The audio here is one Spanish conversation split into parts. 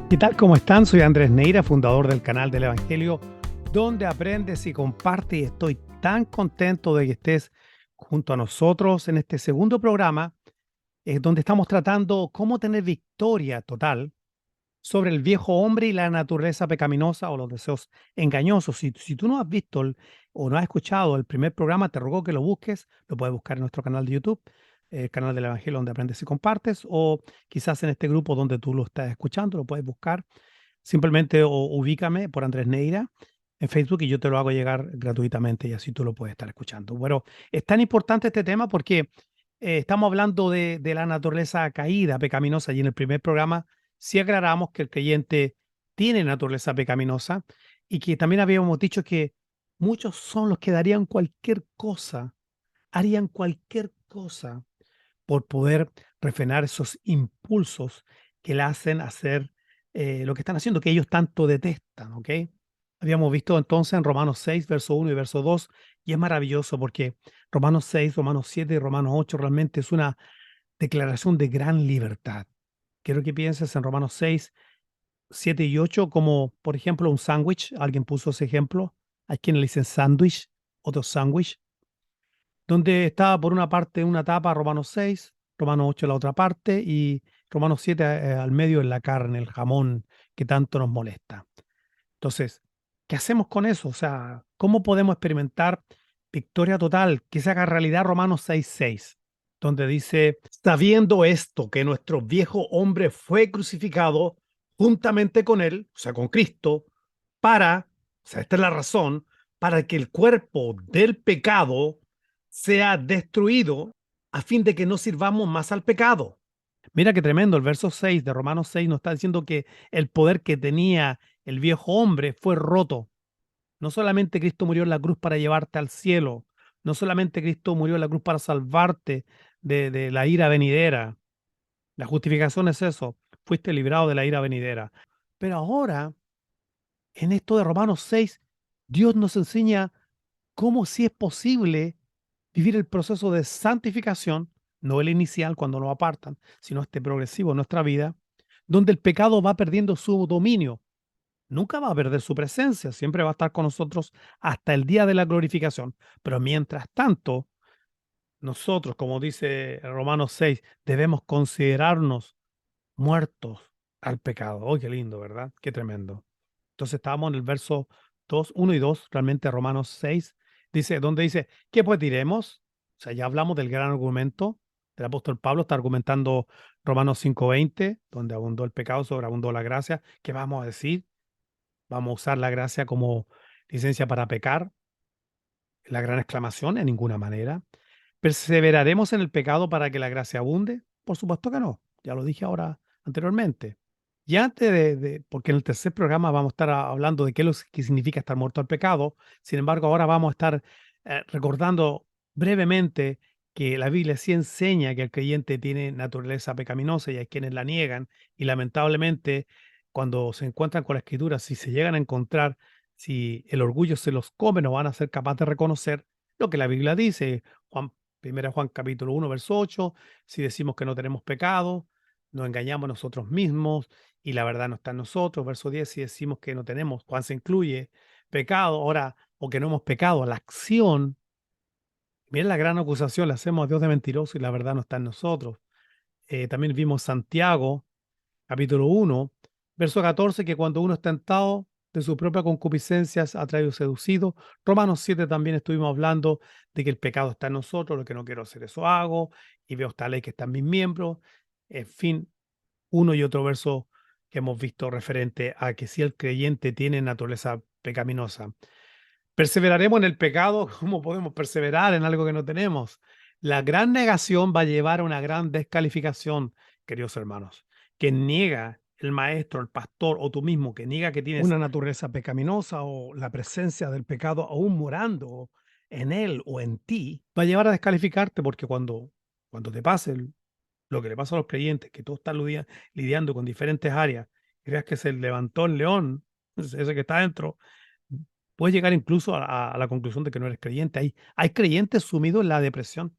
¿Qué tal? ¿Cómo están? Soy Andrés Neira, fundador del canal del Evangelio, donde aprendes y compartes. Y estoy tan contento de que estés junto a nosotros en este segundo programa, donde estamos tratando cómo tener victoria total sobre el viejo hombre y la naturaleza pecaminosa o los deseos engañosos. Si tú no has visto o no has escuchado el primer programa, te ruego que lo busques. Lo puedes buscar en nuestro canal de YouTube, el canal del Evangelio, donde aprendes y compartes, o quizás en este grupo donde tú lo estás escuchando, lo puedes buscar. Simplemente ubícame por Andrés Neira en Facebook y yo te lo hago llegar gratuitamente y así tú lo puedes estar escuchando. Bueno, es tan importante este tema porque estamos hablando de la naturaleza caída, pecaminosa, y en el primer programa sí aclaramos que el creyente tiene naturaleza pecaminosa y que también habíamos dicho que muchos son los que darían cualquier cosa, harían cualquier cosa por poder refrenar esos impulsos que le hacen hacer lo que están haciendo, que ellos tanto detestan, ¿ok? Habíamos visto entonces en Romanos 6, verso 1 y verso 2, y es maravilloso porque Romanos 6, Romanos 7 y Romanos 8 realmente es una declaración de gran libertad. Quiero que pienses en Romanos 6, 7 y 8 como, por ejemplo, un sándwich. Alguien puso ese ejemplo. Hay quienes le dicen sándwich, otro sándwich, donde estaba por una parte una tapa Romanos 6, Romanos 8 la otra parte y Romanos 7 al medio en la carne, el jamón que tanto nos molesta. Entonces, ¿qué hacemos con eso? O sea, ¿cómo podemos experimentar victoria total que se haga realidad Romanos 6:6, donde dice, sabiendo esto, que nuestro viejo hombre fue crucificado juntamente con él, o sea, con Cristo, o sea, esta es la razón, para que el cuerpo del pecado sea destruido a fin de que no sirvamos más al pecado. Mira qué tremendo, el verso 6 de Romanos 6 nos está diciendo que el poder que tenía el viejo hombre fue roto. No solamente Cristo murió en la cruz para llevarte al cielo, no solamente Cristo murió en la cruz para salvarte de la ira venidera. La justificación es eso, fuiste librado de la ira venidera. Pero ahora, en esto de Romanos 6, Dios nos enseña cómo sí es posible vivir el proceso de santificación, no el inicial cuando nos apartan, sino este progresivo en nuestra vida, donde el pecado va perdiendo su dominio. Nunca va a perder su presencia, siempre va a estar con nosotros hasta el día de la glorificación. Pero mientras tanto, nosotros, como dice Romanos 6, debemos considerarnos muertos al pecado. ¡Oh, qué lindo, ¿verdad? Qué tremendo! Entonces estábamos en el verso 2, 1 y 2, realmente Romanos 6, dice, donde dice, ¿qué pues diremos? O sea, ya hablamos del gran argumento del apóstol Pablo, está argumentando Romanos 5:20, donde abundó el pecado, sobreabundó la gracia. ¿Qué vamos a decir? ¿Vamos a usar la gracia como licencia para pecar? La gran exclamación, en ninguna manera. ¿Perseveraremos en el pecado para que la gracia abunde? Por supuesto que no. Ya lo dije ahora anteriormente. Y antes porque en el tercer programa vamos a estar hablando de qué es lo que significa estar muerto al pecado. Sin embargo, ahora vamos a estar recordando brevemente que la Biblia sí enseña que el creyente tiene naturaleza pecaminosa y hay quienes la niegan. Y lamentablemente, cuando se encuentran con la Escritura, si se llegan a encontrar, si el orgullo se los come, no van a ser capaces de reconocer lo que la Biblia dice. Juan, 1 Juan capítulo 1, verso 8, si decimos que no tenemos pecado, nos engañamos nosotros mismos y la verdad no está en nosotros. Verso 10, si decimos que no tenemos, Juan se incluye pecado, ahora, o que no hemos pecado, la acción, miren la gran acusación, le hacemos a Dios de mentiroso y la verdad no está en nosotros. También vimos Santiago, capítulo 1, verso 14, que cuando uno es tentado de su propia concupiscencia es atraído y seducido. Romanos 7 también estuvimos hablando de que el pecado está en nosotros, lo que no quiero hacer eso hago, y veo esta ley que está en mis miembros. En fin, uno y otro verso que hemos visto referente a que si el creyente tiene naturaleza pecaminosa. ¿Perseveraremos en el pecado? ¿Cómo podemos perseverar en algo que no tenemos? La gran negación va a llevar a una gran descalificación, queridos hermanos. Quien niega, el maestro, el pastor o tú mismo, que niega que tienes una naturaleza pecaminosa o la presencia del pecado aún morando en él o en ti, va a llevar a descalificarte porque cuando te pase lo que le pasa a los creyentes, que todos están lidiando con diferentes áreas, y veas que se levantó el león, ese que está dentro, puedes llegar incluso a la conclusión de que no eres creyente. Hay creyentes sumidos en la depresión,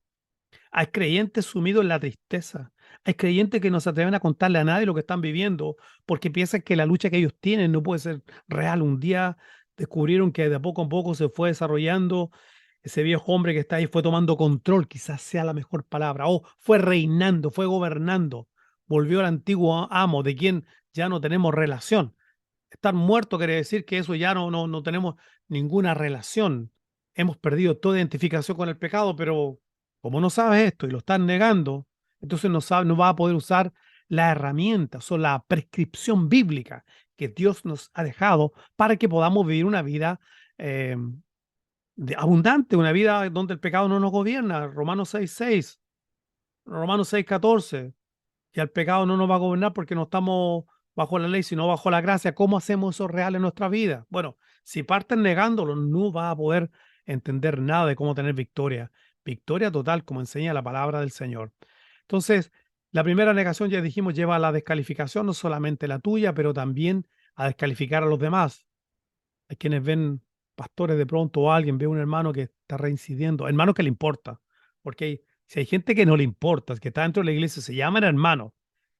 hay creyentes sumidos en la tristeza, Hay creyentes que no se atreven a contarle a nadie lo que están viviendo porque piensan que la lucha que ellos tienen no puede ser real. Un día descubrieron que de poco a poco se fue desarrollando. Ese viejo hombre que está ahí fue tomando control, quizás sea la mejor palabra, o fue reinando, fue gobernando, volvió al antiguo amo de quien ya no tenemos relación. Estar muerto quiere decir que eso ya no tenemos ninguna relación. Hemos perdido toda identificación con el pecado, pero como no sabes esto y lo estás negando, entonces no vas a poder usar las herramientas o la prescripción bíblica que Dios nos ha dejado para que podamos vivir una vida eh, abundante, una vida donde el pecado no nos gobierna. Romanos 6:6, Romanos 6:14. Y al pecado no nos va a gobernar porque no estamos bajo la ley, sino bajo la gracia. ¿Cómo hacemos eso real en nuestra vida? Bueno, si partes negándolo, no vas a poder entender nada de cómo tener victoria. Victoria total, como enseña la palabra del Señor. Entonces, la primera negación, ya dijimos, lleva a la descalificación, no solamente la tuya, pero también a descalificar a los demás. Hay quienes ven pastores de pronto o alguien ve un hermano que está reincidiendo, hermano que le importa, porque si hay gente que no le importa, que está dentro de la iglesia, se llaman hermanos,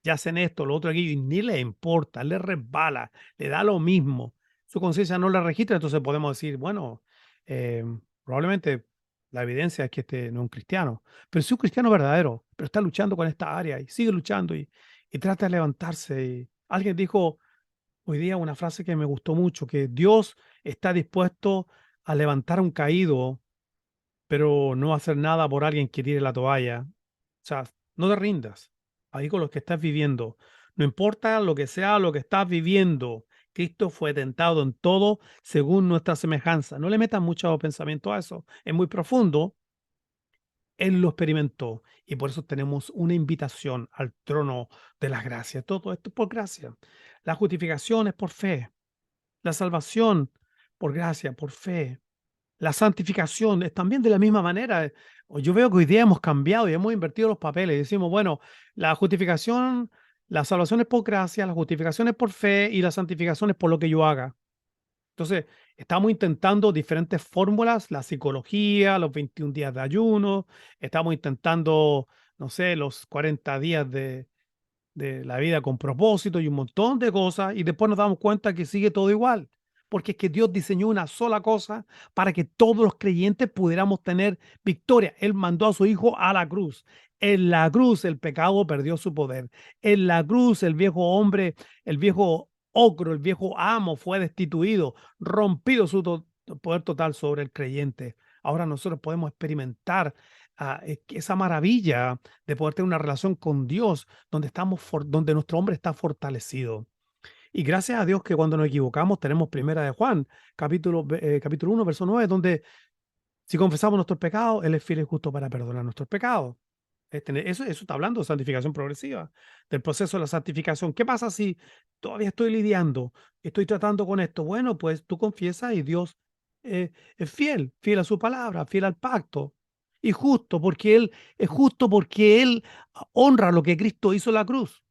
ya hacen esto, lo otro, aquello, y ni le importa, le resbala, le da lo mismo, su conciencia no la registra, entonces podemos decir, bueno, eh, probablemente la evidencia es que este no es un cristiano, pero sí un cristiano verdadero, pero está luchando con esta área y sigue luchando y trata de levantarse. Y alguien dijo, hoy día una frase que me gustó mucho, que Dios está dispuesto a levantar a un caído, pero no hacer nada por alguien que tire la toalla. O sea, no te rindas. Ahí con lo que estás viviendo. No importa lo que sea lo que estás viviendo. Cristo fue tentado en todo según nuestra semejanza. No le metas mucho pensamiento a eso. Es muy profundo. Él lo experimentó y por eso tenemos una invitación al trono de la gracia. Todo esto es por gracia. La justificación es por fe. La salvación por gracia, por fe. La santificación es también de la misma manera. Yo veo que hoy día hemos cambiado y hemos invertido los papeles. Decimos, bueno, la justificación, la salvación es por gracia, la justificación es por fe y la santificación es por lo que yo haga. Entonces, estamos intentando diferentes fórmulas, la psicología, los 21 días de ayuno, estamos intentando, no sé, los 40 días de la vida con propósito y un montón de cosas, y después nos damos cuenta que sigue todo igual, porque es que Dios diseñó una sola cosa para que todos los creyentes pudiéramos tener victoria. Él mandó a su Hijo a la cruz. En la cruz el pecado perdió su poder. En la cruz el viejo hombre, el viejo ocro, el viejo amo fue destituido, rompido su poder total sobre el creyente. Ahora nosotros podemos experimentar esa maravilla de poder tener una relación con Dios donde donde nuestro hombre está fortalecido. Y gracias a Dios que cuando nos equivocamos tenemos primera de Juan, capítulo 1, verso 9, donde si confesamos nuestros pecados, Él es fiel y justo para perdonar nuestros pecados. Eso está hablando de santificación progresiva, del proceso de la santificación. ¿Qué pasa si todavía estoy lidiando, estoy tratando con esto? Bueno, pues tú confiesas y Dios es fiel, fiel a su palabra, fiel al pacto. Y justo porque Él es justo porque Él honra lo que Cristo hizo en la cruz.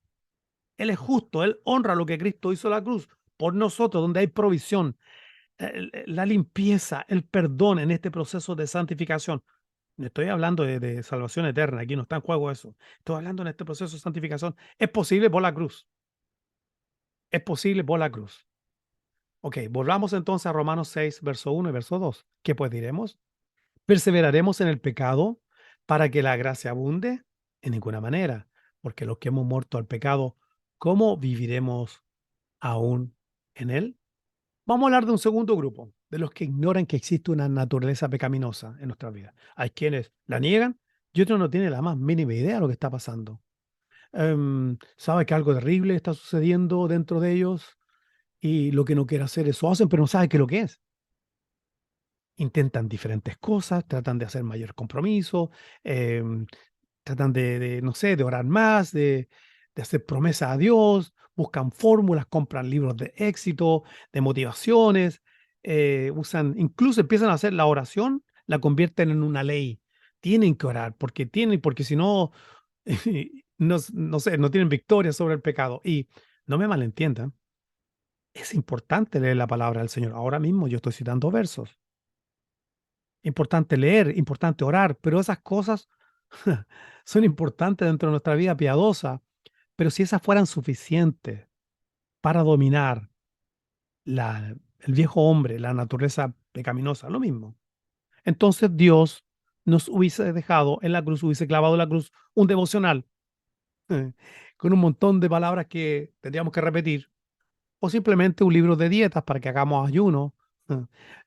Él es justo, Él honra lo que Cristo hizo en la cruz por nosotros, donde hay provisión, la limpieza, el perdón en este proceso de santificación. No estoy hablando de salvación eterna, aquí no está en juego eso. Estoy hablando en este proceso de santificación. Es posible por la cruz. Es posible por la cruz. Ok, volvamos entonces a Romanos 6, verso 1 y verso 2. ¿Qué pues diremos? ¿Perseveraremos en el pecado para que la gracia abunde? En ninguna manera, porque los que hemos muerto al pecado, ¿cómo viviremos aún en él? Vamos a hablar de un segundo grupo, de los que ignoran que existe una naturaleza pecaminosa en nuestra vida. Hay quienes la niegan y otros no tienen la más mínima idea de lo que está pasando. Sabe que algo terrible está sucediendo dentro de ellos y lo que no quiere hacer eso hacen, pero no saben qué es lo que es. Intentan diferentes cosas, tratan de hacer mayor compromiso, em, tratan no sé, de orar más, de hacer promesas a Dios, buscan fórmulas, compran libros de éxito, de motivaciones, incluso empiezan a hacer la oración, la convierten en una ley. Tienen que orar porque si no, no sé, no tienen victoria sobre el pecado. Y no me malentiendan, es importante leer la palabra del Señor. Ahora mismo yo estoy citando versos. Importante leer, importante orar, pero esas cosas son importantes dentro de nuestra vida piadosa, pero si esas fueran suficientes para dominar el viejo hombre, la naturaleza pecaminosa, lo mismo. Entonces Dios nos hubiese dejado en la cruz, hubiese clavado en la cruz un devocional con un montón de palabras que tendríamos que repetir, o simplemente un libro de dietas para que hagamos ayuno.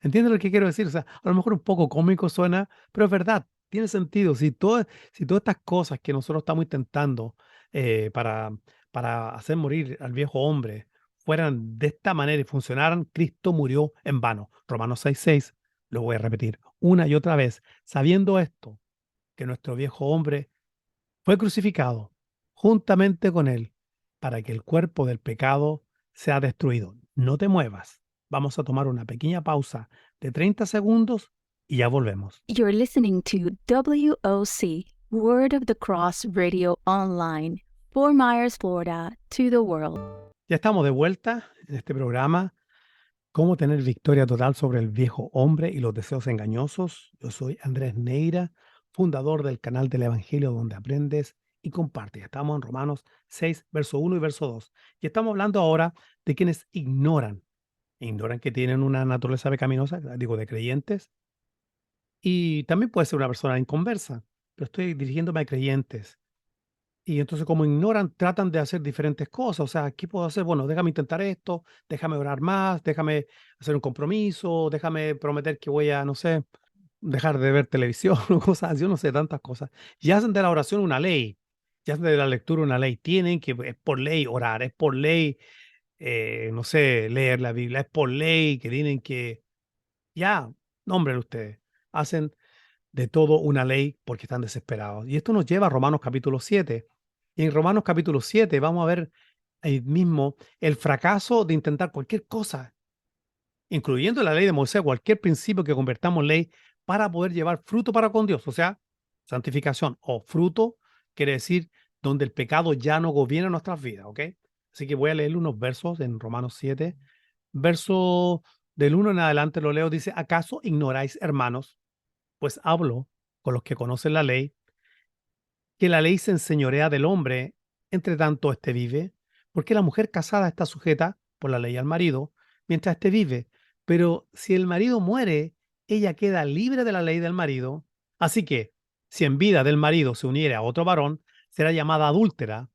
¿Entiendes lo que quiero decir? O sea, a lo mejor un poco cómico suena, pero es verdad, tiene sentido. Si todas estas cosas que nosotros estamos intentando eh, para, para hacer morir al viejo hombre fueran de esta manera y funcionaran, Cristo murió en vano. Romanos 6:6, lo voy a repetir una y otra vez, sabiendo esto, que nuestro viejo hombre fue crucificado juntamente con él para que el cuerpo del pecado sea destruido. No te muevas. Vamos a tomar una pequeña pausa de 30 segundos y ya volvemos. You're listening to WOC, Word of the Cross Radio Online, Fort Myers, Florida, to the world. Ya estamos de vuelta en este programa, Cómo tener victoria total sobre el viejo hombre y los deseos engañosos. Yo soy Andrés Neira, fundador del canal del Evangelio donde aprendes y compartes. Estamos en Romanos 6, verso 1 y verso 2. Y estamos hablando ahora de quienes ignoran que tienen una naturaleza pecaminosa, digo, de creyentes, y también puede ser una persona inconversa, pero estoy dirigiéndome a creyentes. Y entonces, como ignoran, tratan de hacer diferentes cosas. O sea, ¿qué puedo hacer? Bueno, déjame intentar esto, déjame orar más, déjame hacer un compromiso, déjame prometer que voy a, no sé, dejar de ver televisión o cosas así, yo no sé, tantas cosas. Y hacen de la oración una ley, y hacen de la lectura una ley. Tienen que, es por ley orar, es por ley, no sé, leer la Biblia, es por ley que tienen que, ya, nombren ustedes. Hacen de todo una ley porque están desesperados. Y esto nos lleva a Romanos capítulo 7. Y en Romanos capítulo 7 vamos a ver ahí mismo el fracaso de intentar cualquier cosa, incluyendo la ley de Moisés, cualquier principio que convertamos en ley para poder llevar fruto para con Dios. O sea, santificación o fruto quiere decir donde el pecado ya no gobierna nuestras vidas, ¿ok? Así que voy a leer unos versos en Romanos 7. Verso del 1 en adelante lo leo, dice, ¿acaso ignoráis, hermanos? Pues hablo con los que conocen la ley, que la ley se enseñorea del hombre, entre tanto éste vive, porque la mujer casada está sujeta por la ley al marido, mientras éste vive. Pero si el marido muere, ella queda libre de la ley del marido. Así que, si en vida del marido se uniere a otro varón, será llamada adúltera.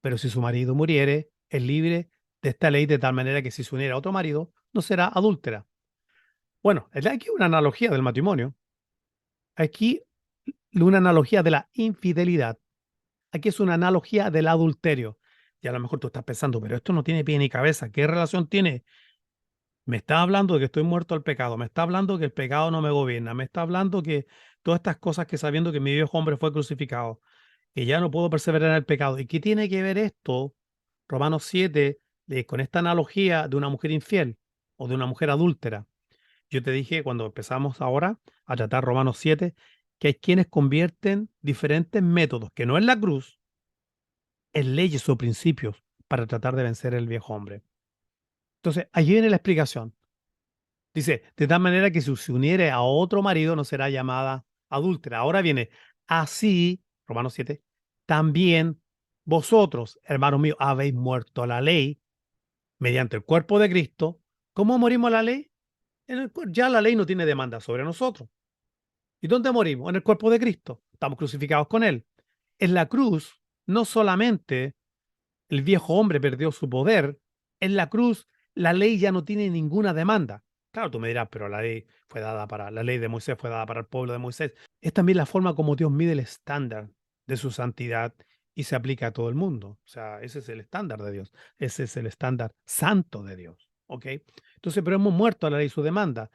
Pero si su marido muriere, es libre de esta ley de tal manera que si se uniere a otro marido, no será adúltera. Bueno, es aquí una analogía del matrimonio. Aquí una analogía de la infidelidad. Aquí es una analogía del adulterio. Y a lo mejor tú estás pensando, pero esto no tiene pie ni cabeza. ¿Qué relación tiene? Me está hablando de que estoy muerto al pecado. Me está hablando que el pecado no me gobierna. Me está hablando que todas estas cosas que sabiendo que mi viejo hombre fue crucificado, que ya no puedo perseverar en el pecado. ¿Y qué tiene que ver esto, Romanos 7, con esta analogía de una mujer infiel o de una mujer adúltera? Yo te dije cuando empezamos ahora a tratar Romanos 7 que hay quienes convierten diferentes métodos, que no es la cruz, en leyes o principios para tratar de vencer el viejo hombre. Entonces, allí viene la explicación. Dice, de tal manera que si se uniere a otro marido no será llamada adúltera. Ahora viene, así, Romanos 7, también vosotros, hermanos míos, habéis muerto a la ley mediante el cuerpo de Cristo. ¿Cómo morimos a la ley? Ya la ley no tiene demanda sobre nosotros. ¿Y dónde morimos? En el cuerpo de Cristo. Estamos crucificados con Él. En la cruz, no solamente el viejo hombre perdió su poder, en la cruz la ley ya no tiene ninguna demanda. Claro, tú me dirás, pero la ley de Moisés fue dada para el pueblo de Moisés. Es también la forma como Dios mide el estándar de su santidad y se aplica a todo el mundo. O sea, ese es el estándar de Dios. Ese es el estándar santo de Dios. ¿Ok? Entonces, pero hemos muerto a la ley y su demanda.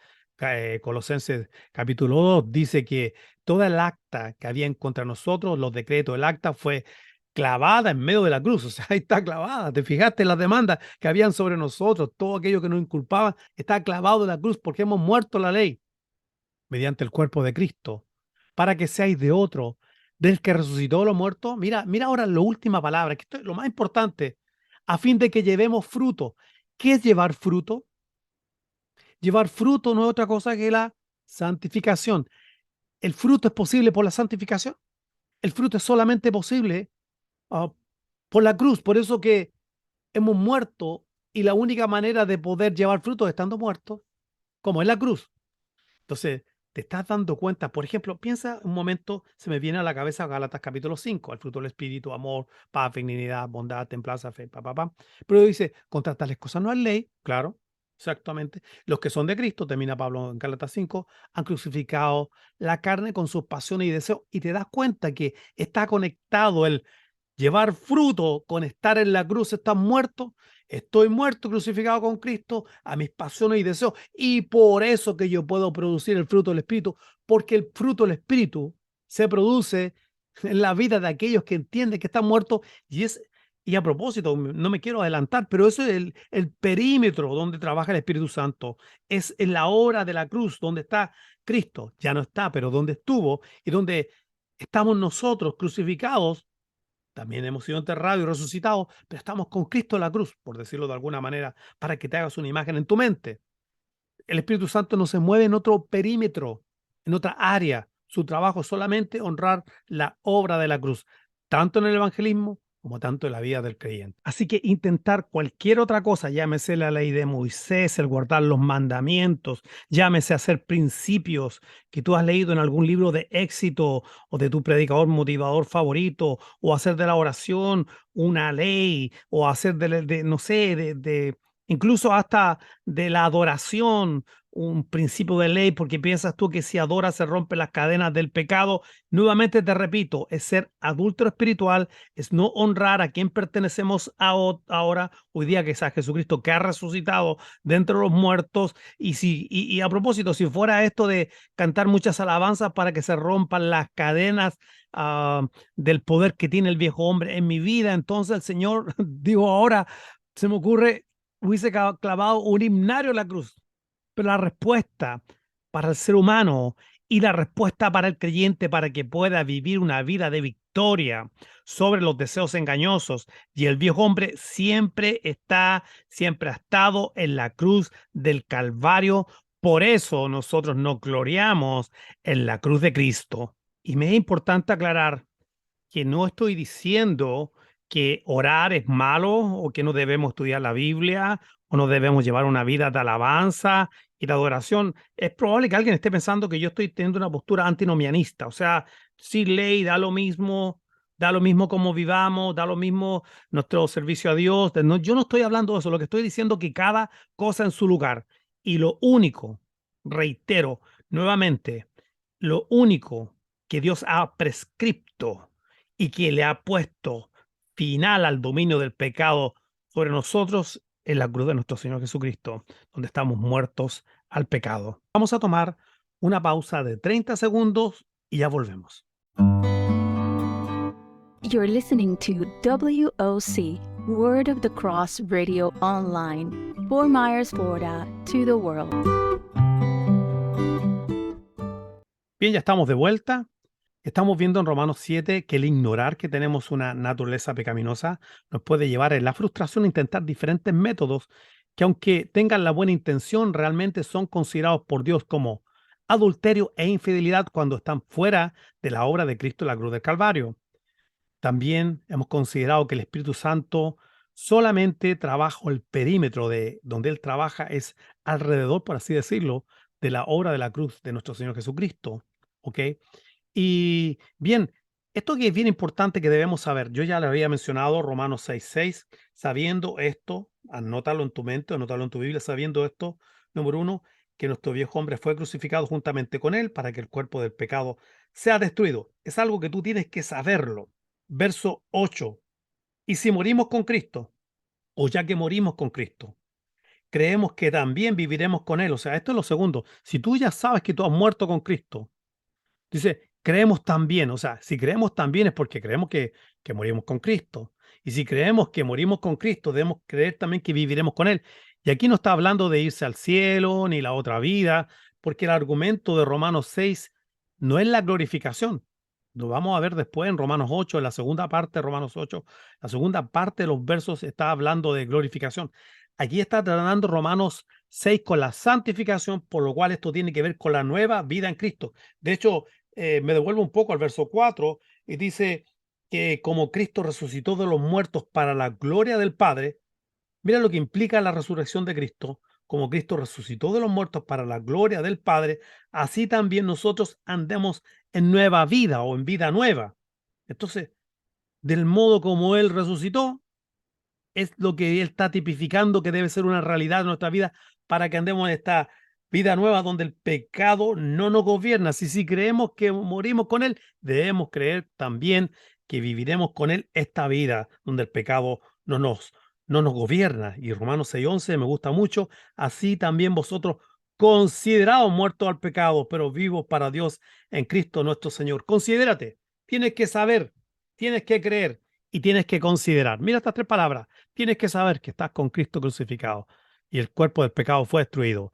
Colosenses capítulo 2 dice que toda el acta que había en contra de nosotros, los decretos, el acta fue clavada en medio de la cruz. O sea, ahí está clavada. ¿Te fijaste en las demandas que habían sobre nosotros? Todo aquello que nos inculpaba está clavado en la cruz porque hemos muerto la ley mediante el cuerpo de Cristo, para que seáis de otro, del que resucitó a los muertos. Mira, mira ahora la última palabra, que esto es lo más importante, a fin de que llevemos fruto. ¿Qué es llevar fruto? Llevar fruto no es otra cosa que la santificación. ¿El fruto es posible por la santificación? El fruto es solamente posible ah, por la cruz. Por eso que hemos muerto y la única manera de poder llevar fruto estando muertos, como es la cruz. Entonces, te estás dando cuenta, por ejemplo, piensa un momento, se me viene a la cabeza Gálatas capítulo 5, el fruto del Espíritu, amor, paz, benignidad, bondad, templanza, fe, pa, pa, pa. Pero dice, contra tales cosas no hay ley, claro, exactamente. Los que son de Cristo, termina Pablo en Gálatas 5, han crucificado la carne con sus pasiones y deseos. Y te das cuenta que está conectado el llevar fruto con estar en la cruz, estás muerto. Estoy muerto, crucificado con Cristo, a mis pasiones y deseos. Y por eso que yo puedo producir el fruto del Espíritu, porque el fruto del Espíritu se produce en la vida de aquellos que entienden que están muertos. Y a propósito, no me quiero adelantar, pero eso es el perímetro donde trabaja el Espíritu Santo. Es en la obra de la cruz donde está Cristo. Ya no está, pero donde estuvo y donde estamos nosotros crucificados. También hemos sido enterrados y resucitados, pero estamos con Cristo en la cruz, por decirlo de alguna manera, para que te hagas una imagen en tu mente. El Espíritu Santo no se mueve en otro perímetro, en otra área. Su trabajo es solamente honrar la obra de la cruz, tanto en el evangelismo como tanto en la vida del creyente. Así que intentar cualquier otra cosa, llámese la ley de Moisés, el guardar los mandamientos, llámese hacer principios que tú has leído en algún libro de éxito o de tu predicador motivador favorito, o hacer de la oración una ley, o hacer no sé, incluso hasta de la adoración, un principio de ley, porque piensas tú que si adoras se rompen las cadenas del pecado. Nuevamente te repito, es ser adúltero espiritual, es no honrar a quien pertenecemos ahora, hoy día, que es a Jesucristo, que ha resucitado de entre los muertos. Y a propósito, si fuera esto de cantar muchas alabanzas para que se rompan las cadenas del poder que tiene el viejo hombre en mi vida, entonces el Señor, digo ahora, se me ocurre, hubiese clavado un himnario en la cruz. Pero la respuesta para el ser humano y la respuesta para el creyente, para que pueda vivir una vida de victoria sobre los deseos engañosos y el viejo hombre, siempre ha estado en la cruz del Calvario. Por eso nosotros nos gloriamos en la cruz de Cristo. Y me es importante aclarar que no estoy diciendo que orar es malo, o que no debemos estudiar la Biblia, o no debemos llevar una vida de alabanza y de adoración. Es probable que alguien esté pensando que yo estoy teniendo una postura antinomianista, o sea, sin ley, da lo mismo cómo vivamos, da lo mismo nuestro servicio a Dios. No, yo no estoy hablando de eso, lo que estoy diciendo es que cada cosa en su lugar. Y lo único, reitero nuevamente, lo único que Dios ha prescripto y que le ha puesto final al dominio del pecado sobre nosotros en la cruz de nuestro Señor Jesucristo, donde estamos muertos al pecado. Vamos a tomar una pausa de 30 segundos y ya volvemos. You're listening to WOC, Word of the Cross Radio Online, Fort Myers, Florida, to the world. Bien, ya estamos de vuelta. Estamos viendo en Romanos 7 que el ignorar que tenemos una naturaleza pecaminosa nos puede llevar en la frustración a intentar diferentes métodos que, aunque tengan la buena intención, realmente son considerados por Dios como adulterio e infidelidad cuando están fuera de la obra de Cristo en la cruz del Calvario. También hemos considerado que el Espíritu Santo solamente trabaja el perímetro de donde Él trabaja, es alrededor, por así decirlo, de la obra de la cruz de nuestro Señor Jesucristo. ¿Ok? Y bien, esto que es bien importante que debemos saber, yo ya le había mencionado Romanos 6:6, sabiendo esto, anótalo en tu mente, anótalo en tu Biblia, sabiendo esto, número uno, que nuestro viejo hombre fue crucificado juntamente con él para que el cuerpo del pecado sea destruido. Es algo que tú tienes que saberlo. Verso 8, y si morimos con Cristo, o ya que morimos con Cristo, creemos que también viviremos con él. O sea, esto es lo segundo. Si tú ya sabes que tú has muerto con Cristo, dice, creemos también, o sea, si creemos también es porque creemos que morimos con Cristo. Y si creemos que morimos con Cristo, debemos creer también que viviremos con Él. Y aquí no está hablando de irse al cielo ni la otra vida, porque el argumento de Romanos 6 no es la glorificación. Lo vamos a ver después en Romanos 8, en la segunda parte de Romanos 8, la segunda parte de los versos está hablando de glorificación. Aquí está tratando Romanos 6 con la santificación, por lo cual esto tiene que ver con la nueva vida en Cristo. De hecho, me devuelvo un poco al verso 4, y dice que como Cristo resucitó de los muertos para la gloria del Padre, mira lo que implica la resurrección de Cristo. Como Cristo resucitó de los muertos para la gloria del Padre, así también nosotros andemos en nueva vida o en vida nueva. Entonces, del modo como Él resucitó, es lo que Él está tipificando que debe ser una realidad en nuestra vida para que andemos en esta vida nueva donde el pecado no nos gobierna. Si creemos que morimos con Él, debemos creer también que viviremos con Él esta vida donde el pecado no nos gobierna. Y Romanos 6:11 me gusta mucho. Así también vosotros considerados muertos al pecado, pero vivos para Dios en Cristo nuestro Señor. Considérate, tienes que saber, tienes que creer y tienes que considerar. Mira estas tres palabras. Tienes que saber que estás con Cristo crucificado y el cuerpo del pecado fue destruido.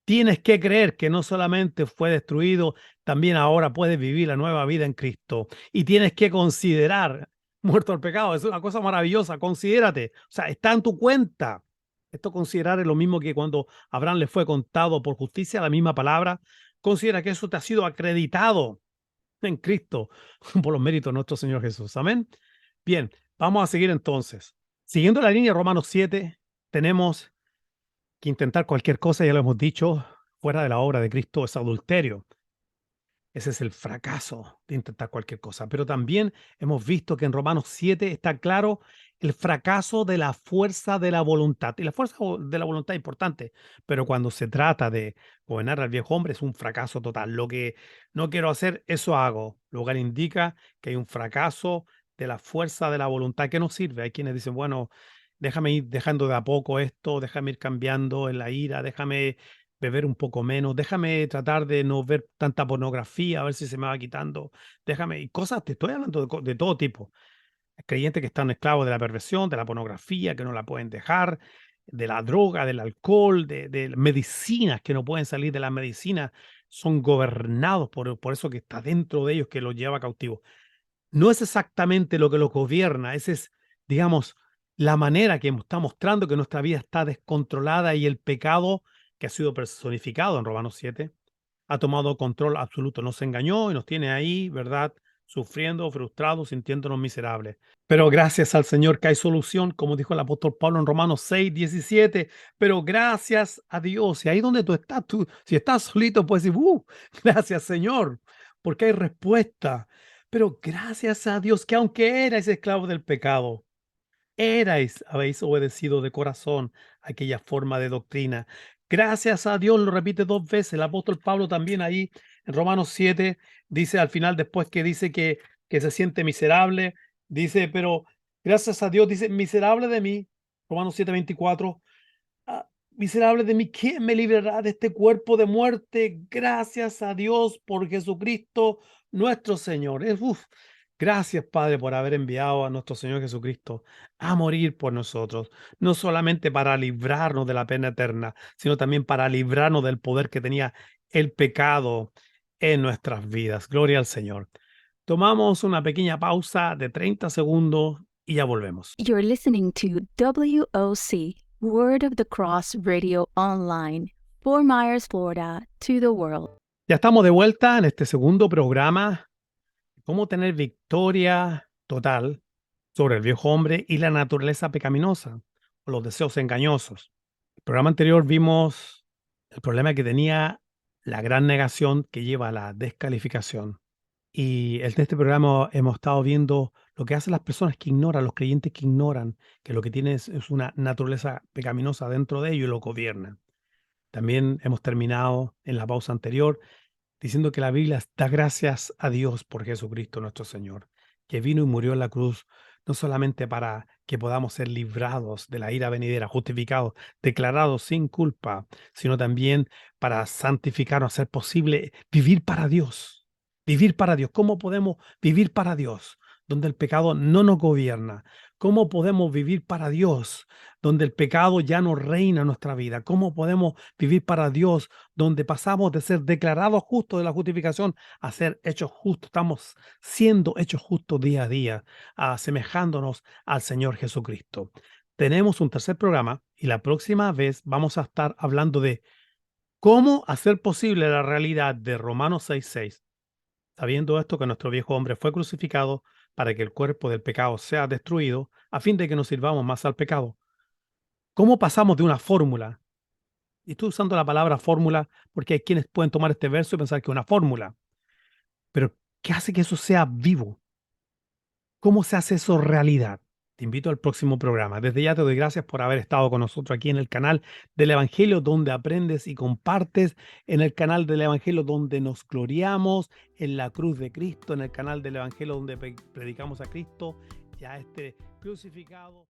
Tienes que creer que no solamente fue destruido, también ahora puedes vivir la nueva vida en Cristo. Y tienes que considerar, muerto al pecado, es una cosa maravillosa, considérate, o sea, está en tu cuenta. Esto considerar es lo mismo que cuando a Abraham le fue contado por justicia, la misma palabra. Considera que eso te ha sido acreditado en Cristo por los méritos de nuestro Señor Jesús. Amén. Bien, vamos a seguir entonces. Siguiendo la línea de Romanos 7, tenemos que intentar cualquier cosa, ya lo hemos dicho, fuera de la obra de Cristo es adulterio. Ese es el fracaso de intentar cualquier cosa. Pero también hemos visto que en Romanos 7 está claro el fracaso de la fuerza de la voluntad. Y la fuerza de la voluntad es importante, pero cuando se trata de gobernar al viejo hombre es un fracaso total. Lo que no quiero hacer, eso hago. Lo cual indica que hay un fracaso de la fuerza de la voluntad que no sirve. Hay quienes dicen, bueno, déjame ir dejando de a poco esto, déjame ir cambiando en la ira, déjame beber un poco menos, déjame tratar de no ver tanta pornografía, a ver si se me va quitando, déjame, y cosas, te estoy hablando de todo tipo. Hay creyentes que están esclavos de la perversión, de la pornografía, que no la pueden dejar, de la droga, del alcohol, de medicinas, que no pueden salir de las medicinas, son gobernados por eso que está dentro de ellos, que los lleva cautivo. No es exactamente lo que los gobierna, esa es, digamos, la manera que está mostrando que nuestra vida está descontrolada y el pecado que ha sido personificado en Romanos 7 ha tomado control absoluto. Nos engañó y nos tiene ahí, ¿verdad? Sufriendo, frustrados, sintiéndonos miserables. Pero gracias al Señor que hay solución, como dijo el apóstol Pablo en Romanos 6:17. Pero gracias a Dios. Y ahí donde tú, si estás solito, puedes decir, gracias Señor, porque hay respuesta. Pero gracias a Dios que aunque erais esclavos del pecado, habéis obedecido de corazón aquella forma de doctrina. Gracias a Dios, lo repite dos veces. El apóstol Pablo también ahí en Romanos 7 dice al final, después que dice que se siente miserable, dice, pero gracias a Dios, dice, miserable de mí, Romanos 7:24. Miserable de mí, ¿quién me librará de este cuerpo de muerte? Gracias a Dios por Jesucristo nuestro Señor. Gracias, Padre, por haber enviado a nuestro Señor Jesucristo a morir por nosotros, no solamente para librarnos de la pena eterna, sino también para librarnos del poder que tenía el pecado en nuestras vidas. Gloria al Señor. Tomamos una pequeña pausa de 30 segundos y ya volvemos. You're listening to WOC, Word of the Cross Radio Online, Fort Myers, Florida, to the world. Ya estamos de vuelta en este segundo programa, cómo tener victoria total sobre el viejo hombre y la naturaleza pecaminosa o los deseos engañosos. El programa anterior vimos el problema que tenía la gran negación que lleva a la descalificación. Y en este programa hemos estado viendo lo que hacen las personas que ignoran, los creyentes que ignoran, que lo que tienen es una naturaleza pecaminosa dentro de ellos y lo gobiernan. También hemos terminado en la pausa anterior diciendo que la Biblia da gracias a Dios por Jesucristo nuestro Señor, que vino y murió en la cruz, no solamente para que podamos ser librados de la ira venidera, justificados, declarados sin culpa, sino también para santificarnos, hacer posible vivir para Dios. Vivir para Dios. ¿Cómo podemos vivir para Dios? Donde el pecado no nos gobierna. ¿Cómo podemos vivir para Dios? Donde el pecado ya no reina en nuestra vida. ¿Cómo podemos vivir para Dios? Donde pasamos de ser declarados justos de la justificación a ser hechos justos. Estamos siendo hechos justos día a día, asemejándonos al Señor Jesucristo. Tenemos un tercer programa y la próxima vez vamos a estar hablando de cómo hacer posible la realidad de Romanos 6:6. sabiendo esto que nuestro viejo hombre fue crucificado para que el cuerpo del pecado sea destruido, a fin de que no sirvamos más al pecado. ¿Cómo pasamos de una fórmula? Y estoy usando la palabra fórmula porque hay quienes pueden tomar este verso y pensar que es una fórmula, pero ¿qué hace que eso sea vivo? ¿Cómo se hace eso realidad? Te invito al próximo programa. Desde ya te doy gracias por haber estado con nosotros aquí en el canal del Evangelio, donde aprendes y compartes, en el canal del Evangelio, donde nos gloriamos en la cruz de Cristo, en el canal del Evangelio, donde predicamos a Cristo, ya este crucificado.